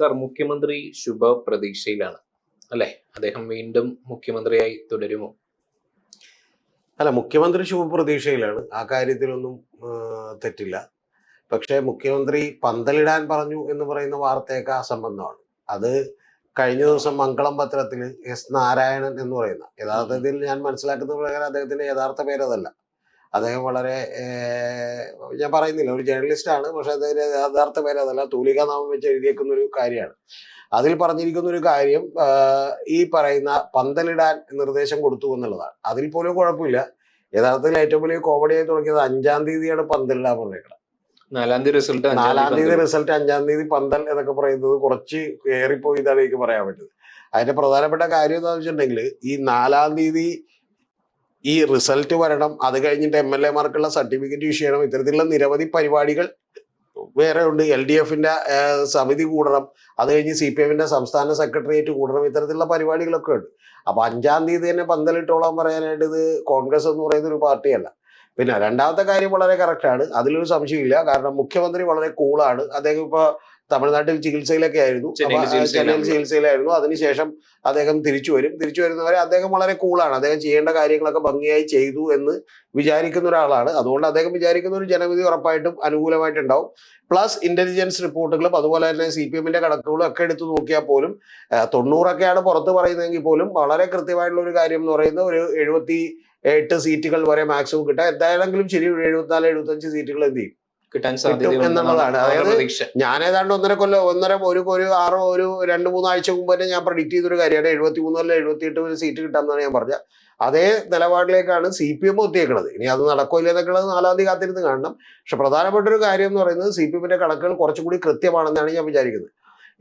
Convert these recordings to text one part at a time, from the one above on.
Sir, മുഖ്യമന്ത്രി ശുഭപ്രതീക്ഷയിലാണ് അല്ലെ? അദ്ദേഹം വീണ്ടും മുഖ്യമന്ത്രിയായി തുടരുമോ? അല്ല, മുഖ്യമന്ത്രി ശുഭപ്രതീക്ഷയിലാണ്, ആ കാര്യത്തിലൊന്നും തെറ്റില്ല. പക്ഷേ മുഖ്യമന്ത്രി പന്തലിടാൻ പറഞ്ഞു എന്ന് പറയുന്ന വാർത്തയൊക്കെ അസംബന്ധമാണ്. അത് കഴിഞ്ഞ ദിവസം മംഗളം പത്രത്തിൽ എസ് നാരായണൻ എന്ന് പറയുന്ന, യഥാർത്ഥത്തിൽ ഞാൻ മനസ്സിലാക്കുന്ന പ്രകാരം അദ്ദേഹത്തിന്റെ യഥാർത്ഥ പേരതല്ല. അദ്ദേഹം വളരെ ഞാൻ പറയുന്നില്ല, ഒരു ജേർണലിസ്റ്റ് ആണ്, പക്ഷെ അദ്ദേഹത്തിന്റെ യഥാർത്ഥ പേരതല്ല, തൂലികാ നാമം വെച്ച് എഴുതിയേക്കുന്ന ഒരു കാര്യമാണ്. അതിൽ പറഞ്ഞിരിക്കുന്ന ഒരു കാര്യം ഈ പറയുന്ന പന്തലിടാൻ നിർദ്ദേശം കൊടുത്തു എന്നുള്ളതാണ്. അതിൽ പോലും കുഴപ്പമില്ല. യഥാർത്ഥത്തിൽ ഏറ്റവും വലിയ കോമഡിയായി തുടങ്ങിയത് 5-ാം തീയതിയാണ് പന്തലിടാൻ പറഞ്ഞേക്കുന്നത്. 4-ാം തീയതി റിസൾട്ട്, 4-ാം തീയതി റിസൾട്ട്, 5-ാം തീയതി പന്തൽ എന്നൊക്കെ പറയുന്നത് കുറച്ച് ഏറിപ്പോയി എന്നാണ് എനിക്ക് പറയാൻ പറ്റുന്നത്. അതിന്റെ പ്രധാനപ്പെട്ട കാര്യം എന്താണെന്ന് വെച്ചിട്ടുണ്ടെങ്കിൽ, ഈ 4-ാം തീയതി ഈ റിസൾട്ട് വരണം, അത് കഴിഞ്ഞിട്ട് MLA മാർക്കുള്ള സർട്ടിഫിക്കറ്റ് ഇഷ്യൂ ചെയ്യണം, ഇത്തരത്തിലുള്ള നിരവധി പരിപാടികൾ വേറെ ഉണ്ട്. LDF-ന്റെ സമിതി കൂടണം, അത് കഴിഞ്ഞ് CPM-ന്റെ സംസ്ഥാന സെക്രട്ടേറിയറ്റ് കൂടണം, ഇത്തരത്തിലുള്ള പരിപാടികളൊക്കെ ഉണ്ട്. അപ്പൊ 5-ാം തീയതി തന്നെ പന്തലിട്ടോളാൻ പറയാനായിട്ട് ഇത് കോൺഗ്രസ് എന്ന് പറയുന്ന ഒരു പാർട്ടിയല്ല. പിന്നെ രണ്ടാമത്തെ കാര്യം വളരെ കറക്റ്റാണ്, അതിലൊരു സംശയമില്ല. കാരണം മുഖ്യമന്ത്രി വളരെ കൂളാണ്. അദ്ദേഹം ഇപ്പൊ തമിഴ്നാട്ടിൽ ചികിത്സയിലൊക്കെ ആയിരുന്നു, ചെന്നൈയിൽ ചികിത്സയിലായിരുന്നു. അതിനുശേഷം അദ്ദേഹം തിരിച്ചു വരുന്നവരെ അദ്ദേഹം വളരെ കൂളാണ്. അദ്ദേഹം ചെയ്യേണ്ട കാര്യങ്ങളൊക്കെ ഭംഗിയായി ചെയ്തു എന്ന് വിചാരിക്കുന്ന ഒരാളാണ്. അതുകൊണ്ട് അദ്ദേഹം വിചാരിക്കുന്ന ഒരു ജനവിധി ഉറപ്പായിട്ടും അനുകൂലമായിട്ടുണ്ടാവും. പ്ലസ് ഇന്റലിജൻസ് റിപ്പോർട്ടുകളും അതുപോലെ തന്നെ CPM-ന്റെ കണക്കുകളും ഒക്കെ എടുത്തു നോക്കിയാൽ പോലും 90ഒക്കെയാണ് പുറത്ത് പറയുന്നതെങ്കിൽ പോലും വളരെ കൃത്യമായിട്ടുള്ള ഒരു കാര്യം എന്ന് പറയുന്നത് ഒരു 78 സീറ്റുകൾ വരെ മാക്സിമം കിട്ടാം. എന്തായാലും ശരി, 74-75 സീറ്റുകൾ എന്ത് ചെയ്യും കിട്ടാൻ സാധ്യത എന്നുള്ളതാണ്. അതായത് ഞാൻ ഏതാണ്ട് ഒരു 2-3 ആഴ്ച മുമ്പ് തന്നെ ഞാൻ പ്രഡിക്ട് ചെയ്തൊരു കാര്യമാണ് 73 അല്ല 78 സീറ്റ് കിട്ടാമെന്നാണ് ഞാൻ പറഞ്ഞത്. അതേ നിലപാടിലേക്കാണ് CPM എത്തിയേക്കുന്നത്. ഇനി അത് നടക്കില്ല എന്നൊക്കെയുള്ളത് 4-ാം തീയതി കാത്തിരുന്ന് കാണണം. പക്ഷെ പ്രധാനപ്പെട്ട ഒരു കാര്യം എന്ന് പറയുന്നത് CPM-ന്റെ കണക്കുകൾ കുറച്ചുകൂടി കൃത്യമാണെന്നാണ് ഞാൻ വിചാരിക്കുന്നത്.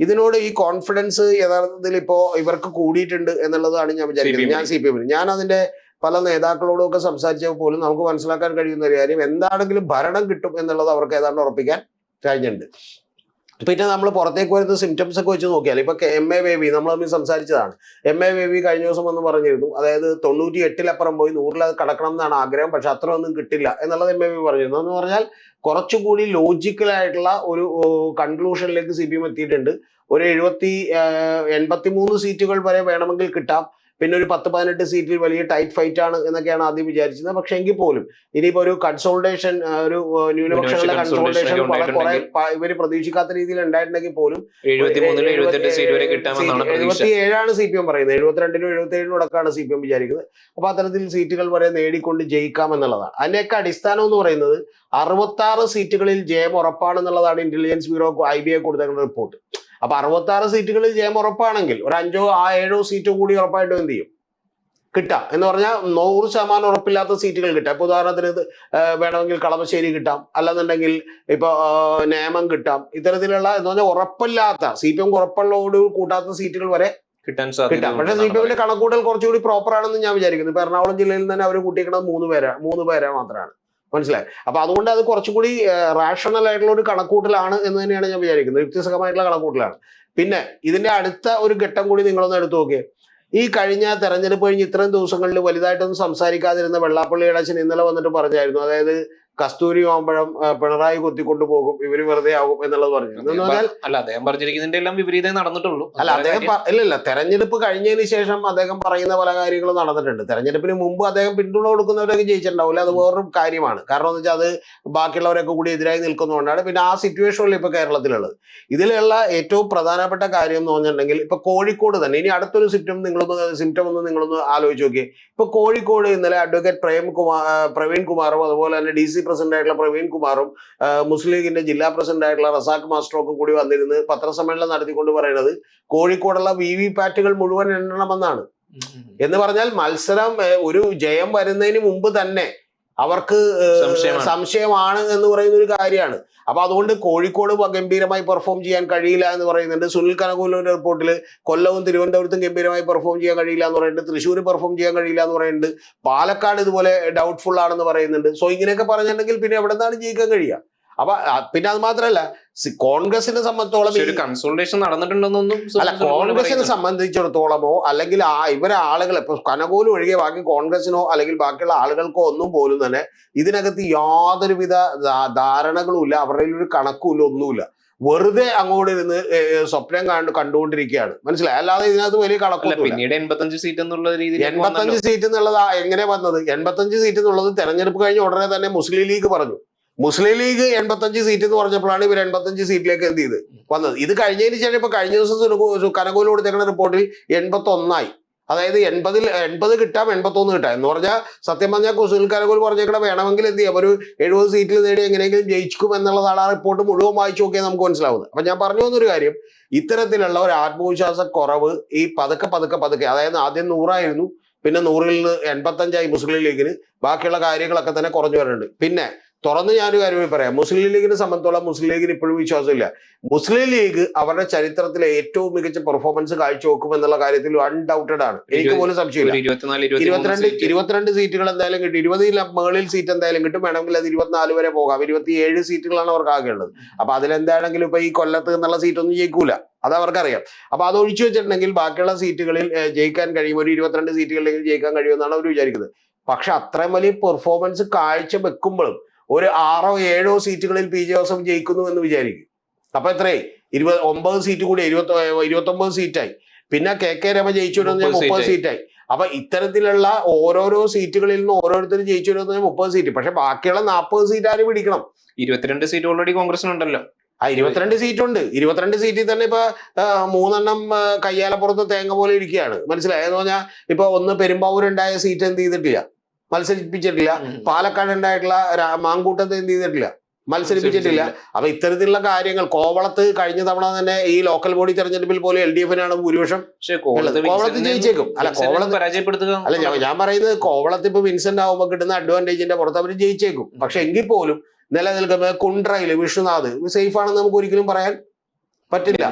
ഇതിനോട് ഈ കോൺഫിഡൻസ് യഥാർത്ഥത്തിൽ ഇപ്പോ ഇവർക്ക് കൂടിയിട്ടുണ്ട് എന്നുള്ളതാണ് ഞാൻ വിചാരിക്കുന്നത്. CPM-ന് ഞാൻ അതിന്റെ പല നേതാക്കളോടും ഒക്കെ സംസാരിച്ചപ്പോൾ പോലും നമുക്ക് മനസ്സിലാക്കാൻ കഴിയുന്ന ഒരു കാര്യം, എന്താണെങ്കിലും ഭരണം കിട്ടും എന്നുള്ളത് അവർക്ക് ഏതാണ്ട് ഉറപ്പിക്കാൻ കഴിഞ്ഞിട്ടുണ്ട്. പിന്നെ നമ്മൾ പുറത്തേക്ക് വരുന്ന സിംറ്റംസ് ഒക്കെ വെച്ച് നോക്കിയാൽ, ഇപ്പൊ MA ബേബി നമ്മൾ തമ്മിൽ സംസാരിച്ചതാണ്. MA ബേബി കഴിഞ്ഞ ദിവസം വന്ന് പറഞ്ഞിരുന്നു, അതായത് 98-ലപ്പുറം പോയി 100-ൽ അത് കടക്കണം എന്നാണ് ആഗ്രഹം, പക്ഷെ അത്ര ഒന്നും കിട്ടില്ല എന്നുള്ളത് MA ബേബി പറഞ്ഞിരുന്നു. എന്ന് പറഞ്ഞാൽ കുറച്ചുകൂടി ലോജിക്കലായിട്ടുള്ള ഒരു കൺക്ലൂഷനിലേക്ക് CPM എത്തിയിട്ടുണ്ട്. ഒരു 83 സീറ്റുകൾ വരെ വേണമെങ്കിൽ കിട്ടാം, പിന്നെ ഒരു 10-18 സീറ്റിൽ വലിയ ടൈറ്റ് ഫൈറ്റ് ആണ് എന്നൊക്കെയാണ് ആദ്യം വിചാരിച്ചത്. പക്ഷെ എങ്കിൽ പോലും ഇനിയിപ്പോ ഒരു കൺസോൾട്ടേഷൻ, ഒരു ന്യൂനപക്ഷങ്ങളുടെ കൺസോൾട്ടേഷൻ കുറെ ഇവര് പ്രതീക്ഷിക്കാത്ത രീതിയിൽ ഉണ്ടായിട്ടുണ്ടെങ്കിൽ പോലും 77ആണ് CPM പറയുന്നത്. 72-നും 77-നും അടക്കമാണ് CPM വിചാരിക്കുന്നത്. അപ്പൊ അത്തരത്തിൽ സീറ്റുകൾ വരെ നേടിക്കൊണ്ട് ജയിക്കാം എന്നുള്ളതാണ്. അതിന്റെയൊക്കെ അടിസ്ഥാനം എന്ന് പറയുന്നത് 66 സീറ്റുകളിൽ ജയം ഉറപ്പാണെന്നുള്ളതാണ് ഇന്റലിജൻസ് ബ്യൂറോ IBA കൊടുത്തേക്കുന്ന റിപ്പോർട്ട്. അപ്പൊ 66 സീറ്റുകളിൽ ജയം ഉറപ്പാണെങ്കിൽ ഒരു 5-7 സീറ്റോ കൂടി ഉറപ്പായിട്ടും എന്ത് ചെയ്യും കിട്ടാം. എന്ന് പറഞ്ഞാൽ 100% ഉറപ്പില്ലാത്ത സീറ്റുകൾ കിട്ടാം. ഇപ്പൊ ഉദാഹരണത്തിന് വേണമെങ്കിൽ കളമശ്ശേരി കിട്ടാം, അല്ലെന്നുണ്ടെങ്കിൽ ഇപ്പൊ നേമം കിട്ടാം. ഇത്തരത്തിലുള്ള എന്ന് പറഞ്ഞാൽ ഉറപ്പില്ലാത്ത CPM ഉറപ്പുള്ളതോട് കൂട്ടാത്ത സീറ്റുകൾ വരെ കിട്ടാം. പക്ഷെ CPM-ന്റെ കണക്കൂട്ടൽ കുറച്ചുകൂടി പ്രോപ്പർ ആണെന്ന് ഞാൻ വിചാരിക്കുന്നു. ഇപ്പൊ എറണാകുളം ജില്ലയിൽ തന്നെ അവർ കൂട്ടിയിരിക്കുന്നത് 3 പേരെ മാത്രമാണ്. മനസ്സിലായി. അപ്പൊ അതുകൊണ്ട് അത് കുറച്ചുകൂടി റാഷണൽ ആയിട്ടുള്ള ഒരു കണക്കൂട്ടലാണ് എന്ന് തന്നെയാണ് ഞാൻ വിചാരിക്കുന്നത്. യുക്തിസഹമായിട്ടുള്ള കണക്കൂട്ടലാണ്. പിന്നെ ഇതിന്റെ അടുത്ത ഒരു ഘട്ടം കൂടി നിങ്ങളൊന്ന് എടുത്തു നോക്കിയേ. ഈ കഴിഞ്ഞ തെരഞ്ഞെടുപ്പ് കഴിഞ്ഞ് ഇത്രയും ദിവസങ്ങളിൽ വലുതായിട്ടൊന്നും സംസാരിക്കാതിരുന്ന വെള്ളാപ്പള്ളി ഇടച്ചൻ ഇന്നലെ വന്നിട്ട് പറഞ്ഞായിരുന്നു, അതായത് കസ്തൂരി മാമ്പഴം പിണറായി കൊത്തിക്കൊണ്ടുപോകും, ഇവര് വെറുതെ ആകും എന്നുള്ളത് പറഞ്ഞു. അദ്ദേഹം പറഞ്ഞിരിക്കുന്നതിന്റെ എല്ലാം വിപരീതം നടന്നിട്ടുള്ളൂ. അല്ല, അദ്ദേഹം ഇല്ല, തെരഞ്ഞെടുപ്പ് കഴിഞ്ഞതിന് ശേഷം അദ്ദേഹം പറയുന്ന പല കാര്യങ്ങളും നടന്നിട്ടുണ്ട്. തെരഞ്ഞെടുപ്പിന് മുമ്പ് അദ്ദേഹം പിന്തുണ കൊടുക്കുന്നവരൊക്കെ ജയിച്ചിട്ടുണ്ടാവില്ല, അത് വേറൊരു കാര്യമാണ്. കാരണം എന്ന് വെച്ചാൽ അത് ബാക്കിയുള്ളവരൊക്കെ കൂടി എതിരായി നിൽക്കുന്നതുകൊണ്ടാണ്. പിന്നെ ആ സിറ്റുവേഷനിൽ ഇപ്പൊ കേരളത്തിലുള്ളത്. ഇതിലുള്ള ഏറ്റവും പ്രധാനപ്പെട്ട കാര്യം എന്ന് പറഞ്ഞിട്ടുണ്ടെങ്കിൽ ഇപ്പൊ കോഴിക്കോട് തന്നെ, ഇനി അടുത്തൊരു സിംറ്റം ഒന്ന് നിങ്ങളൊന്ന് ആലോചിച്ച് നോക്കിയേ. ഇപ്പൊ കോഴിക്കോട് ഇന്നലെ അഡ്വക്കേറ്റ് പ്രവീൺ കുമാറും അതുപോലെ തന്നെ DC പ്രസിഡന്റ് ആയിട്ടുള്ള പ്രവീൺ കുമാറും മുസ്ലിം ലീഗിന്റെ ജില്ലാ പ്രസിഡന്റ് ആയിട്ടുള്ള റസാഖ് മാസ്റ്ററും ഒക്കെ കൂടി വന്നിരുന്ന് പത്രസമ്മേളനം നടത്തിക്കൊണ്ട് പറയുന്നത് കോഴിക്കോടുള്ള VVPATകൾ മുഴുവൻ എണ്ണണമെന്നാണ്. എന്ന് പറഞ്ഞാൽ മത്സരം ഒരു ജയം വരുന്നതിന് മുമ്പ് തന്നെ അവർക്ക് സംശയമാണ് എന്ന് പറയുന്ന ഒരു കാര്യമാണ്. അപ്പൊ അതുകൊണ്ട് കോഴിക്കോട് ഗംഭീരമായി പെർഫോം ചെയ്യാൻ കഴിയില്ല എന്ന് പറയുന്നുണ്ട്. സുനിൽ കനകൂലിന്റെ റിപ്പോർട്ടിൽ കൊല്ലവും തിരുവനന്തപുരത്തും ഗംഭീരമായി പെർഫോം ചെയ്യാൻ കഴിയില്ല എന്ന് പറയുന്നുണ്ട്. തൃശ്ശൂർ പെർഫോം ചെയ്യാൻ കഴിയില്ല എന്ന് പറയുന്നുണ്ട്. പാലക്കാട് ഇതുപോലെ ഡൗട്ട്ഫുൾ ആണെന്ന് പറയുന്നുണ്ട്. സോ ഇങ്ങനെയൊക്കെ പറഞ്ഞിട്ടുണ്ടെങ്കിൽ പിന്നെ എവിടെ നിന്നാണ് ജയിക്കാൻ കഴിയുക? അപ്പൊ പിന്നെ അത് മാത്രമല്ല, കോൺഗ്രസിനെ സംബന്ധിച്ചോളം കൺസൾട്ടേഷൻ നടന്നിട്ടുണ്ടെന്നൊന്നും അല്ല, കോൺഗ്രസിനെ സംബന്ധിച്ചിടത്തോളമോ അല്ലെങ്കിൽ ഇവരെ ആളുകളെ ഇപ്പൊ കനകോലും ഒഴികെ ബാക്കി കോൺഗ്രസിനോ അല്ലെങ്കിൽ ബാക്കിയുള്ള ആളുകൾക്കോ ഒന്നും പോലും തന്നെ ഇതിനകത്ത് യാതൊരുവിധ ധാരണകളും ഇല്ല, അവരുടെ ഒരു കണക്കുമില്ല, ഒന്നുമില്ല. വെറുതെ അങ്ങോട്ട് ഇരുന്ന് സ്വപ്നം കണ്ടുകൊണ്ടിരിക്കുകയാണ്. മനസ്സിലായി? അല്ലാതെ ഇതിനകത്ത് വലിയ അല്ല കണക്കൊന്നുമില്ല. പിന്നീട് 85 സീറ്റ് എന്നുള്ള രീതിയിൽ 85 സീറ്റ് എന്നുള്ളത് എങ്ങനെ വന്നത്? 85 സീറ്റ് എന്നുള്ളത് തെരഞ്ഞെടുപ്പ് കഴിഞ്ഞ ഉടനെ തന്നെ മുസ്ലിം ലീഗ് പറഞ്ഞു. മുസ്ലിം ലീഗ് 85 സീറ്റ് എന്ന് പറഞ്ഞപ്പോഴാണ് ഇവർ 85 സീറ്റിലേക്ക് എന്ത് ചെയ്ത് വന്നത്. ഇത് കഴിഞ്ഞതിന് ശേഷം ഇപ്പൊ കഴിഞ്ഞ ദിവസം കനകോല് കൊടുത്തേക്കുന്ന റിപ്പോർട്ടിൽ 81 അതായത് 80 കിട്ടാം 81 കിട്ടാം എന്ന് പറഞ്ഞാൽ സത്യം പറഞ്ഞാൽ സുനിൽ കനകോല് പറഞ്ഞേക്കണ വേണമെങ്കിൽ എന്ത് ചെയ്യാം, ഒരു 70 സീറ്റിൽ നേടി എങ്ങനെയെങ്കിലും ജയിക്കും എന്നുള്ളതാണ് ആ റിപ്പോർട്ട് മുഴുവൻ വായിച്ചു നോക്കിയാൽ നമുക്ക് മനസ്സിലാവുന്നത്. അപ്പൊ ഞാൻ പറഞ്ഞു വന്നൊരു കാര്യം, ഇത്തരത്തിലുള്ള ഒരു ആത്മവിശ്വാസ കുറവ് ഈ പതുക്കെ അതായത് ആദ്യം 100 പിന്നെ 100-ൽ നിന്ന് 85 മുസ്ലിം ലീഗിന്, ബാക്കിയുള്ള കാര്യങ്ങളൊക്കെ തന്നെ കുറഞ്ഞു വരുന്നുണ്ട്. പിന്നെ തുറന്ന് ഞാനൊരു കാര്യം പറയാം, മുസ്ലിം ലീഗിനെ സംബന്ധിച്ചോളം മുസ്ലിം ലീഗിന് ഇപ്പോഴും വിശ്വാസമില്ല. മുസ്ലിം ലീഗ് അവരുടെ ചരിത്രത്തിലെ ഏറ്റവും മികച്ച പെർഫോമൻസ് കാഴ്ചവെക്കും എന്നുള്ള കാര്യത്തിൽ അൺഡൗട്ടഡ് ആണ്, എനിക്ക് പോലും സംശയമില്ല. 22 സീറ്റുകൾ എന്തായാലും കിട്ടും, 20 മുകളിൽ സീറ്റ് എന്തായാലും കിട്ടും. വേണമെങ്കിൽ അത് 24 വരെ പോകാം. 27 സീറ്റുകളാണ് അവർക്ക് ആകേണ്ടത്. അപ്പൊ അതിലെന്താണെങ്കിലും ഇപ്പൊ ഈ കൊല്ലത്ത് എന്നുള്ള സീറ്റൊന്നും ജയിക്കൂല, അത് അവർക്കറിയാം. അപ്പൊ അത് ഒഴിച്ചു വെച്ചിട്ടുണ്ടെങ്കിൽ ബാക്കിയുള്ള സീറ്റുകളിൽ ജയിക്കാൻ കഴിയും, ഒരു 22 സീറ്റുകളിലെങ്കിലും ജയിക്കാൻ കഴിയുമെന്നാണ് അവർ വിചാരിക്കുന്നത്. പക്ഷെ അത്രയും വലിയ പെർഫോമൻസ് കാഴ്ച വെക്കുമ്പോഴും ഒരു 6-7 സീറ്റുകളിൽ പി ജെ ജോസഫ് ജയിക്കുന്നു എന്ന് വിചാരിക്കും. അപ്പൊ എത്രയായി? 29 സീറ്റ് കൂടി 29 സീറ്റായി. പിന്നെ കെ രമ ജയിച്ചു വരുന്നത് 30 സീറ്റായി. അപ്പൊ ഇത്തരത്തിലുള്ള ഓരോരോ സീറ്റുകളിൽ നിന്ന് ഓരോരുത്തരും ജയിച്ചു വരുന്നത് 30 സീറ്റ്. പക്ഷെ ബാക്കിയുള്ള 40 സീറ്റ് ആരും പിടിക്കണം. 22 സീറ്റ് ഓൾറെഡി കോൺഗ്രസിനുണ്ടല്ലോ. 22 സീറ്റുണ്ട്. 22 സീറ്റിൽ തന്നെ ഇപ്പൊ 3 കയ്യാലപ്പുറത്ത് തേങ്ങ പോലെ ഇരിക്കുകയാണ്. മനസ്സിലായെന്ന് പറഞ്ഞാൽ ഇപ്പൊ ഒന്ന് പെരുമ്പാവൂരുണ്ടായ സീറ്റ് എന്ത് ചെയ്തിട്ടില്ല, മത്സരിപ്പിച്ചിട്ടില്ല. പാലക്കാട് ഉണ്ടായിട്ടുള്ള മാങ്കൂട്ടത്തെ എന്ത് ചെയ്തിട്ടില്ല, മത്സരിപ്പിച്ചിട്ടില്ല. അപ്പൊ ഇത്തരത്തിലുള്ള കാര്യങ്ങൾ കോവളത്ത് കഴിഞ്ഞ തവണ തന്നെ ഈ ലോക്കൽ ബോഡി തെരഞ്ഞെടുപ്പിൽ പോലെ LDF-നാണ് ഭൂരിപക്ഷം. കോവളത്ത് ജയിച്ചേക്കും. അല്ല കോവളത്ത് പരാജയപ്പെടുത്തുക അല്ല, ഞാൻ പറയുന്നത് കോവളത്ത് ഇപ്പൊ വിൻസെന്റ് ആവുമ്പോൾ കിട്ടുന്ന അഡ്വാൻറ്റേജിന്റെ പുറത്ത് അവർ ജയിച്ചേക്കും. പക്ഷെ എങ്കിൽ പോലും നിലനിൽക്കുന്ന കുണ്ട്രയില് വിഷ്ണുനാഥ് സേഫ് ആണെന്ന് നമുക്ക് ഒരിക്കലും പറയാൻ പറ്റില്ല.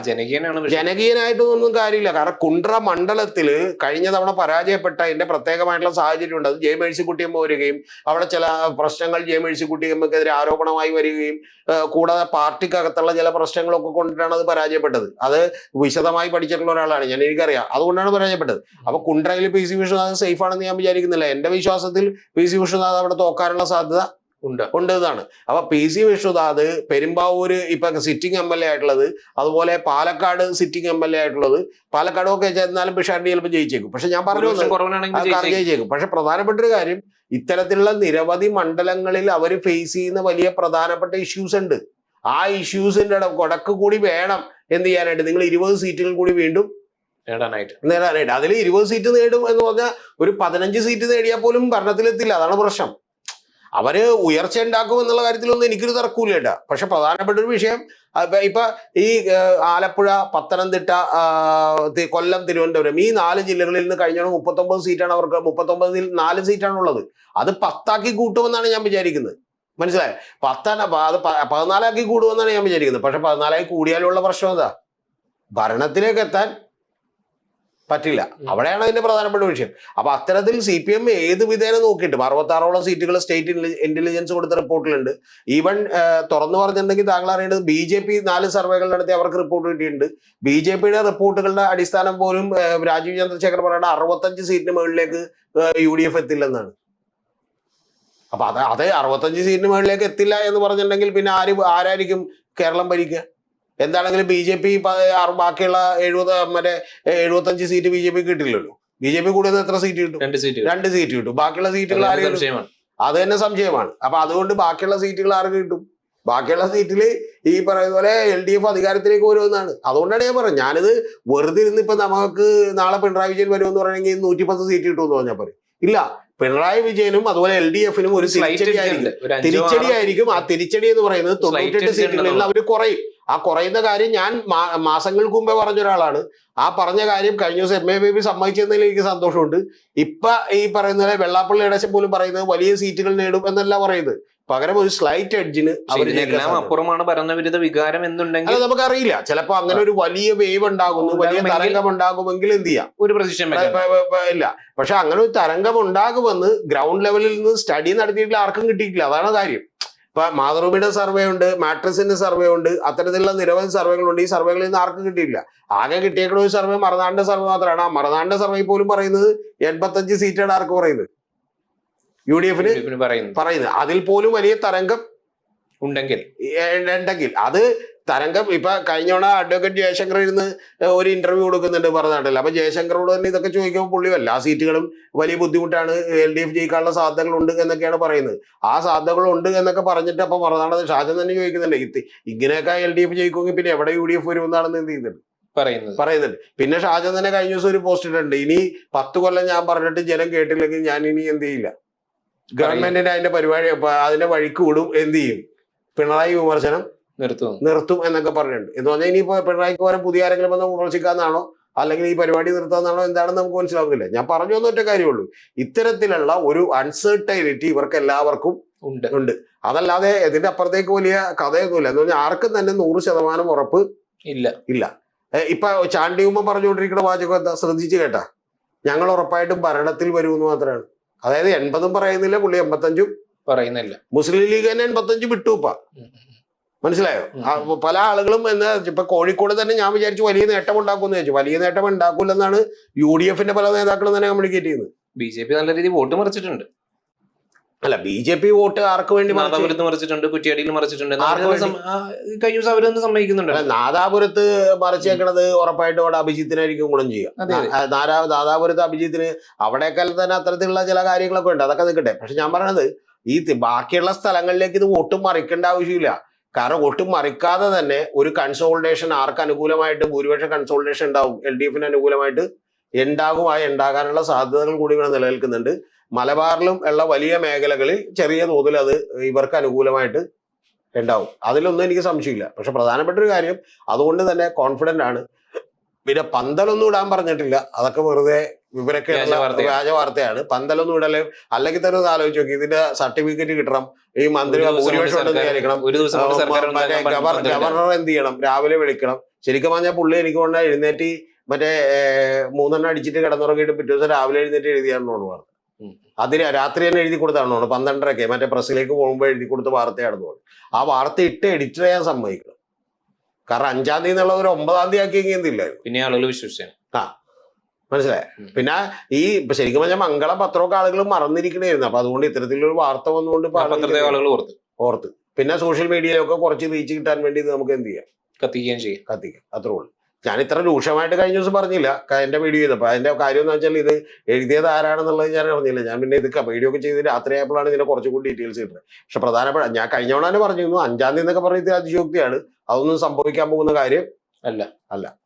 ജനകീയനായിട്ടൊന്നും കാര്യമില്ല. കാരണം കുണ്ട്ര മണ്ഡലത്തില് കഴിഞ്ഞ തവണ പരാജയപ്പെട്ട അതിന്റെ പ്രത്യേകമായിട്ടുള്ള സാഹചര്യം ഉണ്ട്. അത് ജെ മേഴ്സിക്കുട്ടിയമ്മ വരികയും അവിടെ ചില പ്രശ്നങ്ങൾ ജെ മേഴ്സിക്കുട്ടിയമ്മക്കെതിരെ ആരോപണമായി വരികയും കൂടാതെ പാർട്ടിക്കകത്തുള്ള ചില പ്രശ്നങ്ങളൊക്കെ കൊണ്ടിട്ടാണ് അത് പരാജയപ്പെട്ടത്. അത് വിശദമായി പഠിച്ചിട്ടുള്ള ഒരാളാണ് ഞാൻ, എനിക്കറിയാം. അതുകൊണ്ടാണ് പരാജയപ്പെട്ടത്. അപ്പൊ കുണ്ട്രയിൽ പി സി വിഷ്ണുനാഥ് സേഫ് ആണെന്ന് ഞാൻ വിചാരിക്കുന്നില്ല. എന്റെ വിശ്വാസത്തിൽ പി സി വിഷ്ണുനാഥ് അവിടെ തോക്കാനുള്ള സാധ്യത ഉണ്ട് എന്നാണ്. അപ്പൊ പി സി വിഷ്ണുനാഥ് പെരുമ്പാവൂര് ഇപ്പൊ സിറ്റിംഗ് MLA ആയിട്ടുള്ളത്, അതുപോലെ പാലക്കാട് സിറ്റിംഗ് MLA ആയിട്ടുള്ളത്. പാലക്കാടും ഒക്കെ ചെന്നാലും പിഷാരടി ചിലപ്പോൾ ജയിച്ചേക്കും. പക്ഷെ ഞാൻ പറഞ്ഞു ജയിച്ചേക്കും. പക്ഷെ പ്രധാനപ്പെട്ട ഒരു കാര്യം, ഇത്തരത്തിലുള്ള നിരവധി മണ്ഡലങ്ങളിൽ അവർ ഫേസ് ചെയ്യുന്ന വലിയ പ്രധാനപ്പെട്ട ഇഷ്യൂസ് ഉണ്ട്. ആ ഇഷ്യൂസിന്റെ കൊടക്ക് കൂടി വേണം എന്ത് ചെയ്യാനായിട്ട്, നിങ്ങൾ 20 സീറ്റുകൾ കൂടി വീണ്ടും നേടാനായിട്ട്. അതിൽ 20 സീറ്റ് നേടും എന്ന് പറഞ്ഞാൽ ഒരു 15 സീറ്റ് നേടിയാൽ പോലും ഭരണത്തിലെത്തില്ല. അതാണ് പ്രശ്നം. അവര് ഉയർച്ച ഉണ്ടാക്കും എന്നുള്ള കാര്യത്തിലൊന്നും എനിക്കൊരു തർക്കമില്ല കേട്ടാ. പക്ഷെ പ്രധാനപ്പെട്ട ഒരു വിഷയം, ഇപ്പൊ ഈ ആലപ്പുഴ, പത്തനംതിട്ട, കൊല്ലം, തിരുവനന്തപുരം ഈ 4 ജില്ലകളിൽ നിന്ന് കഴിഞ്ഞ 39 സീറ്റാണ് അവർക്ക്. 39-ൽ 4 സീറ്റാണ് ഉള്ളത്. അത് 10 കൂട്ടുമെന്നാണ് ഞാൻ വിചാരിക്കുന്നത്. മനസ്സിലായോ? 14 കൂടുമെന്നാണ് ഞാൻ വിചാരിക്കുന്നത്. പക്ഷെ 14 കൂടിയാലുള്ള പ്രശ്നം എന്താ, ഭരണത്തിലേക്ക് എത്താൻ പറ്റില്ല. അവിടെയാണ് അതിന്റെ പ്രധാനപ്പെട്ട വിഷയം. അപ്പൊ അത്തരത്തിൽ CPM ഏത് വിധേന നോക്കിയിട്ട് 66ഓളം സീറ്റുകൾ സ്റ്റേറ്റ് ഇന്റലിജൻസ് കൊടുത്ത റിപ്പോർട്ടിലുണ്ട്. ഈവൻ തുറന്നു പറഞ്ഞിട്ടുണ്ടെങ്കിൽ താങ്കൾ അറിയേണ്ടത് BJP 4 സർവേകൾ നടത്തി അവർക്ക് റിപ്പോർട്ട് കിട്ടിയിട്ടുണ്ട്. BJPയുടെ റിപ്പോർട്ടുകളുടെ അടിസ്ഥാനം പോലും രാജീവ് ചന്ദ്രശേഖർ പറയുന്ന 65 സീറ്റിന് മുകളിലേക്ക് UDF എത്തില്ലെന്നാണ്. അപ്പൊ അത് 65 സീറ്റിന് മുകളിലേക്ക് എത്തില്ല എന്ന് പറഞ്ഞിട്ടുണ്ടെങ്കിൽ പിന്നെ ആരായിരിക്കും കേരളം ഭരിക്കുക? എന്താണെങ്കിലും BJP ബാക്കിയുള്ള 75 സീറ്റ് BJP കിട്ടില്ലല്ലോ. BJP കൂടുതൽ എത്ര സീറ്റ് കിട്ടും? 2 സീറ്റ് കിട്ടും. ബാക്കിയുള്ള സീറ്റുകൾ ആരും, അത് തന്നെ സംശയമാണ്. അപ്പൊ അതുകൊണ്ട് ബാക്കിയുള്ള സീറ്റുകൾ ആർക്ക് കിട്ടും? ബാക്കിയുള്ള സീറ്റില് ഈ പറയുന്ന പോലെ LDF അധികാരത്തിലേക്ക് വരുമെന്നാണ്. അതുകൊണ്ടാണ് ഞാൻ പറഞ്ഞത്, ഞാനിത് വെറുതെ ഇരുന്ന് ഇപ്പൊ നമുക്ക് നാളെ പിണറായി വിജയൻ വരുമെന്ന് പറയണമെങ്കിൽ 110 സീറ്റ് കിട്ടുമെന്ന് പറഞ്ഞാൽ പറയും. ഇല്ല, പിണറായി വിജയനും അതുപോലെ LDF-നും ഒരു തിരിച്ചടിയായിരിക്കും. ആ തിരിച്ചടി എന്ന് പറയുന്നത് 98 സീറ്റുകളിൽ അവർ കുറയും. ആ കുറയുന്ന കാര്യം ഞാൻ മാസങ്ങൾക്ക് മുമ്പേ പറഞ്ഞ ഒരാളാണ്. ആ പറഞ്ഞ കാര്യം കഴിഞ്ഞ ദിവസം MA ബേബി സമ്മതിച്ചതിൽ എനിക്ക് സന്തോഷമുണ്ട്. ഇപ്പൊ ഈ പറയുന്നത് വെള്ളാപ്പള്ളി ഇടശം പോലും പറയുന്നത് വലിയ സീറ്റുകൾ നേടും എന്നല്ല പറയുന്നത്. പകരം ഒരു സ്ലൈറ്റ് എഡ്ജിന് അപ്പുറമാണ് ഭരണവിരുദ്ധ വികാരം എന്നുണ്ടെങ്കിൽ അത് നമുക്കറിയില്ല. ചിലപ്പോ അങ്ങനെ ഒരു വലിയ വേവ് ഉണ്ടാകുന്നു, വലിയ തരംഗം ഉണ്ടാകുമെങ്കിൽ എന്ത് ചെയ്യാം, ഒരു പ്രതിഷേധം ഇല്ല. പക്ഷെ അങ്ങനെ ഒരു തരംഗം ഉണ്ടാകുമെന്ന് ഗ്രൗണ്ട് ലെവലിൽ നിന്ന് സ്റ്റഡി നടത്തിയിട്ടില്ല, ആർക്കും കിട്ടിയിട്ടില്ല. അതാണ് കാര്യം. ഇപ്പൊ മാതൃഭൂമിയുടെ സർവേ ഉണ്ട്, മാട്രിക്സിന്റെ സർവേ ഉണ്ട്, അത്തരത്തിലുള്ള നിരവധി സർവേകളുണ്ട്. ഈ സർവേകളിൽ നിന്ന് ആർക്കും കിട്ടിയില്ല. ആകെ കിട്ടിയേക്കുന്ന ഒരു സർവേ മറുനാടിന്റെ സർവേ മാത്രമാണ്. ആ മറുനാടിന്റെ സർവേ പോലും പറയുന്നത് 85 സീറ്റാണ് ആർക്ക് പറയുന്നത്, UDF-ന് പറയുന്നത്. അതിൽ പോലും വലിയ തരംഗം ഉണ്ടെങ്കിൽ അത് തരംഗം ഇപ്പൊ കഴിഞ്ഞോണ അഡ്വക്കേറ്റ് ജയശങ്കർ ഇരുന്ന് ഒരു ഇന്റർവ്യൂ കൊടുക്കുന്നുണ്ട് പറഞ്ഞിട്ടില്ല. അപ്പൊ ജയശങ്കറോട് തന്നെ ഇതൊക്കെ ചോദിക്കുമ്പോൾ പുള്ളി എല്ലാ സീറ്റുകളും വലിയ ബുദ്ധിമുട്ടാണ്, LDF ജയിക്കാനുള്ള സാധ്യതകളുണ്ട് എന്നൊക്കെയാണ് പറയുന്നത്. ആ സാധ്യതകളുണ്ട് എന്നൊക്കെ പറഞ്ഞിട്ട് അപ്പൊ പറഞ്ഞാൽ ഷാജൻ തന്നെ ചോദിക്കുന്നുണ്ട്, ഇങ്ങനെയൊക്കെ LDF ജയിക്കുമെങ്കിൽ പിന്നെ എവിടെ UDF വരുമെന്നാണെന്ന് എന്ത് ചെയ്യുന്നുണ്ട് പറയുന്നുണ്ട്. പിന്നെ ഷാജൻ തന്നെ കഴിഞ്ഞ ദിവസം ഒരു പോസ്റ്റ് ഇട്ടുണ്ട്, ഇനി 10 കൊല്ലം ഞാൻ പറഞ്ഞിട്ട് ജനം കേട്ടില്ലെങ്കിൽ ഞാൻ ഇനി എന്ത് ചെയ്യില്ല, ഗവൺമെന്റിന്റെ അതിന്റെ പരിപാടി അതിന്റെ വഴിക്ക് വിടും, എന്ത് ചെയ്യും, പിണറായി വിമർശനം നിർത്തും എന്നൊക്കെ പറഞ്ഞിട്ടുണ്ട്. എന്ന് പറഞ്ഞാൽ ഇനിയിപ്പോ പിണറായിക്ക് പകരം പുതിയ ആരെങ്കിലും വന്ന് വിമർശിക്കാന്നാണോ അല്ലെങ്കിൽ ഈ പരിപാടി നിർത്താന്നാണോ എന്താണെന്ന് നമുക്ക് മനസ്സിലാവുന്നില്ല. ഞാൻ പറഞ്ഞു വന്ന ഒറ്റ കാര്യമുള്ളൂ, ഇത്തരത്തിലുള്ള ഒരു അൺസർട്ടൈനിറ്റി ഇവർക്ക് എല്ലാവർക്കും ഉണ്ട്. അതല്ലാതെ ഇതിന്റെ അപ്പുറത്തേക്ക് വലിയ കഥയൊന്നുമില്ല. എന്ന് പറഞ്ഞാൽ ആർക്കും തന്നെ 100% ഉറപ്പ് ഇല്ല. ഇപ്പൊ ചാണ്ടിയുമ്മ പറഞ്ഞുകൊണ്ടിരിക്കുന്ന വാചകം എന്താ ശ്രദ്ധിച്ചു കേട്ടാ, ഞങ്ങൾ ഉറപ്പായിട്ടും ഭരണത്തിൽ വരുമെന്ന് മാത്രമാണ്. അതായത് 80 പറയുന്നില്ല, പുള്ളി 85 പറയുന്നില്ല. മുസ്ലിം ലീഗ് തന്നെ 85 വിട്ടുപ്പ, മനസ്സിലായോ? പല ആളുകളും എന്ന് ഇപ്പൊ കോഴിക്കോട് തന്നെ ഞാൻ വിചാരിച്ചു വലിയ നേട്ടം ഉണ്ടാക്കുമെന്ന് വിചാരിച്ചു. വലിയ നേട്ടം ഉണ്ടാക്കൂലെന്നാണ് UDF പല നേതാക്കളും തന്നെ കമ്മ്യൂണിക്കേറ്റ് ചെയ്യുന്നത്. BJP നല്ല രീതിയിൽ വോട്ട് മറിച്ചിട്ടുണ്ട്. അല്ല, BJP വോട്ട് ആർക്ക് വേണ്ടി മറിച്ചിട്ടുണ്ട്, കുറ്റ്യാടിയിൽ മറിച്ചിട്ടുണ്ട്. കഴിഞ്ഞ ദിവസം അവരൊന്നും സമ്മതിക്കുന്നുണ്ട്. നാദാപുരത്ത് മറിച്ചേക്കണത് ഉറപ്പായിട്ടും അവിടെ അഭിജിത്തിനായിരിക്കും ഗുണം ചെയ്യുക. നാദാപുരത്ത് അഭിജിത്തിന് അവിടെയൊക്കെ തന്നെ അത്തരത്തിലുള്ള ചില കാര്യങ്ങളൊക്കെ ഉണ്ട്, അതൊക്കെ നിൽക്കട്ടെ. പക്ഷെ ഞാൻ പറയണത് ഈ ബാക്കിയുള്ള സ്ഥലങ്ങളിലേക്ക് ഇത് വോട്ടും മറിക്കേണ്ട ആവശ്യമില്ല. കാരണം ഒട്ടും മറിക്കാതെ തന്നെ ഒരു കൺസോൾട്ടേഷൻ ആർക്ക് അനുകൂലമായിട്ട് ഭൂരിപക്ഷ കൺസോൾട്ടേഷൻ ഉണ്ടാവും, LDFന് അനുകൂലമായിട്ട് ഉണ്ടാകാനുള്ള സാധ്യതകൾ കൂടി ഇവിടെ നിലനിൽക്കുന്നുണ്ട്. മലബാറിലും ഉള്ള വലിയ മേഖലകളിൽ ചെറിയ തോതിൽ അത് ഇവർക്ക് അനുകൂലമായിട്ട് ഉണ്ടാവും, അതിലൊന്നും എനിക്ക് സംശയമില്ല. പക്ഷെ പ്രധാനപ്പെട്ട ഒരു കാര്യം, അതുകൊണ്ട് തന്നെ കോൺഫിഡന്റ് ആണ്. പിന്നെ പന്തലൊന്നും ഇടാൻ പറഞ്ഞിട്ടില്ല, അതൊക്കെ വെറുതെ ഇവരൊക്കെ വ്യാജ വാർത്തയാണ്. പന്തലൊന്നും ഇടല് അല്ലെങ്കിൽ തന്നെ ഒന്ന് ആലോചിച്ച് നോക്കി, ഇതിന്റെ സർട്ടിഫിക്കറ്റ് കിട്ടണം, ഈ മന്ത്രി ഭൂരിപക്ഷം ഉണ്ടെന്ന് വിചാരിക്കണം, ഗവർണർ എന്ത് ചെയ്യണം, രാവിലെ വിളിക്കണം. ശരിക്കും പറഞ്ഞാൽ പുള്ളി എനിക്ക് കൊണ്ട് എഴുന്നേറ്റ് മറ്റേ 3 അടിച്ചിട്ട് കിടന്നുറങ്ങിയിട്ട് പിറ്റേ ദിവസം രാവിലെ എഴുന്നേറ്റ് എഴുതിയാണെന്ന് തോന്നുന്നു. അതിന് രാത്രി തന്നെ എഴുതി കൊടുത്താണെന്ന് തോന്നുന്നു, 12:30 മറ്റേ പ്രസ്സിലേക്ക് പോകുമ്പോൾ എഴുതി കൊടുത്ത വാർത്തയാണെന്ന് തോന്നുന്നു. ആ വാർത്ത ഇട്ട് എഡിറ്റ് ചെയ്യാൻ സമ്മതിക്കണം. കാരണം 5-ാം തീയതി എന്നുള്ള ഒരു 9-ാം തീയതി ആക്കിയെങ്കിൽ എന്തില്ലായിരുന്നു, പിന്നെ ആളുകൾ വിശ്വസിച്ചു. മനസ്സിലായ? പിന്നെ ഈ ശരിക്കും പറഞ്ഞാൽ മംഗളം പത്രമൊക്കെ ആളുകൾ മറന്നിരിക്കണായിരുന്നു. അപ്പൊ അതുകൊണ്ട് ഇത്തരത്തിലൊരു വാർത്ത വന്നുകൊണ്ട് ഓർത്ത് പിന്നെ സോഷ്യൽ മീഡിയയിലൊക്കെ കുറച്ച് റീച്ച് കിട്ടാൻ വേണ്ടി നമുക്ക് എന്ത് ചെയ്യാം, കത്തിക്കാം. അത്രേ ഉള്ളൂ. ഞാൻ ഇത്ര രൂക്ഷമായിട്ട് കഴിഞ്ഞ ദിവസം പറഞ്ഞില്ല എന്റെ വീഡിയോ ചെയ്തപ്പോ. അതിന്റെ കാര്യം എന്ന് വെച്ചാൽ ഇത് എഴുതിയത് ആരാണെന്നുള്ളത് ഞാൻ അറിഞ്ഞില്ല. ഞാൻ പിന്നെ ഇത് വീഡിയോ ഒക്കെ ചെയ്ത് രാത്രിയായപ്പോഴാണ് ഇതിനെ കുറച്ചുകൂടി ഡീറ്റെയിൽസ് കിട്ടുന്നത്. പക്ഷെ പ്രധാനപ്പെട്ട ഞാൻ കഴിഞ്ഞ തവണ പറഞ്ഞിരുന്നു 5-ാം തീയതി എന്നൊക്കെ പറയുന്നത് അതിശയോക്തിയാണ്. അതൊന്നും സംഭവിക്കാൻ പോകുന്ന കാര്യം അല്ല.